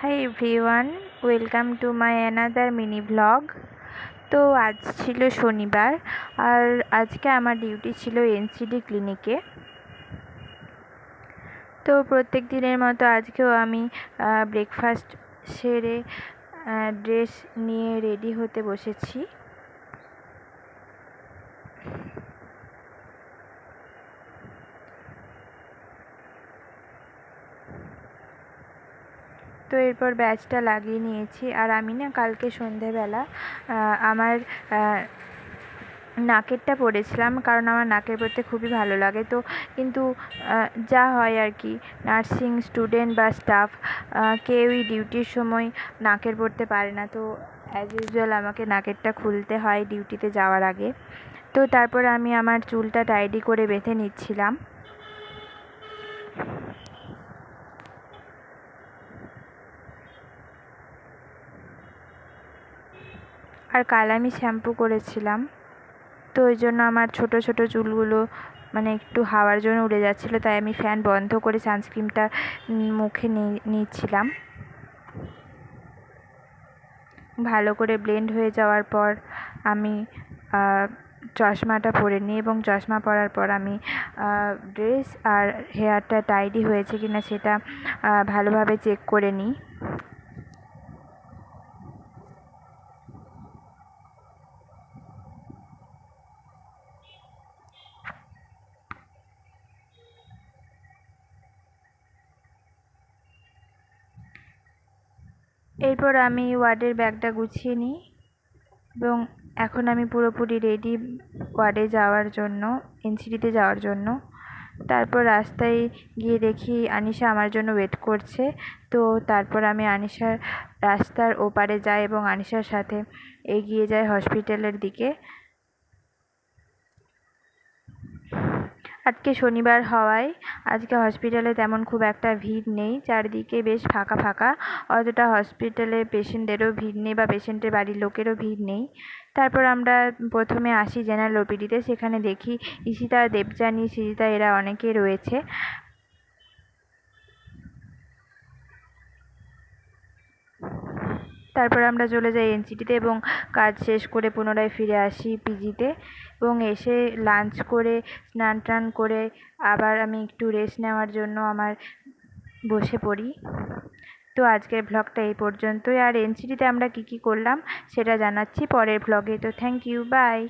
Hi everyone, welcome to my another mini vlog. তো আজ ছিল শনিবার আর আজকে আমার ডিউটি ছিল এনসিডি ক্লিনিকে। তো প্রত্যেক দিনের মতো আজকেও আমি ব্রেকফাস্ট সেরে ড্রেস নিয়ে রেডি হতে বসেছি। তো এরপর ব্যাচটা লাগিয়ে নিয়েছি। আর আমি না কালকে সন্ধেবেলা আমার নাকেরটা পরেছিলাম, কারণ আমার নাকের পরতে খুবই ভালো লাগে। তো কিন্তু যা হয় আর কি, নার্সিং স্টুডেন্ট বা স্টাফ কেউই ডিউটির সময় নাকের পরতে পারে না। তো অ্যাজ ইউজুয়াল আমাকে নাকেরটা খুলতে হয় ডিউটিতে যাওয়ার আগে। তো তারপর আমি আমার চুলটা টাইডি করে বেঁধে নিচ্ছিলাম। আর কাল আমি শ্যাম্পু করেছিলাম, তো ওই জন্য আমার ছোট ছোট চুলগুলো মানে একটু হাওয়ার জন্য উড়ে যাচ্ছিলো, তাই আমি ফ্যান বন্ধ করে সানস্ক্রিনটা মুখে নিচ্ছিলাম। ভালো করে ব্লেন্ড হয়ে যাওয়ার পর আমি চশমাটা পরে নিই, এবং চশমা পরার পর আমি ড্রেস আর হেয়ারটা টাইডি হয়েছে কিনা সেটা ভালোভাবে চেক করে নিই। এরপর আমি ওয়ার্ডের ব্যাগটা গুছিয়ে নিই, এবং এখন আমি পুরোপুরি রেডি ওয়ার্ডে যাওয়ার জন্য, এনসিডিতে যাওয়ার জন্য। তারপর রাস্তায় গিয়ে দেখি আনিশা আমার জন্য ওয়েট করছে। তো তারপর আমি আনিশার রাস্তার ওপারে যাই এবং আনিশার সাথে এগিয়ে যাই হসপিটালের দিকে। আজকে শনিবার হওয়ায় আজকে হসপিটালে তেমন খুব একটা ভিড় নেই, চারদিকে বেশ ফাঁকা ফাঁকা। অতটা হসপিটালে পেশেন্টদেরও ভিড় নেই বা পেশেন্টের বাড়ির লোকেরও ভিড় নেই। তারপর আমরা প্রথমে আসি জেনারেল ওপিডিতে। সেখানে দেখি ঈশিতা, দেবযানী, সৃজিতা এরা অনেকে রয়েছে। তারপর আমরা চলে যাই এনসিডিতে এবং কাজ শেষ করে পুনরায় ফিরে আসি পিজিতে, এবং এসে লাঞ্চ করে স্নান টান করে আবার আমি একটু রেস্ট নেওয়ার জন্য বসে পড়ি। তো আজকের ভ্লগটা এই পর্যন্তই। আর এনসিডিতে আমরা কী কী করলাম সেটা জানাচ্ছি পরের ভ্লগে। তো থ্যাংক ইউ, বাই।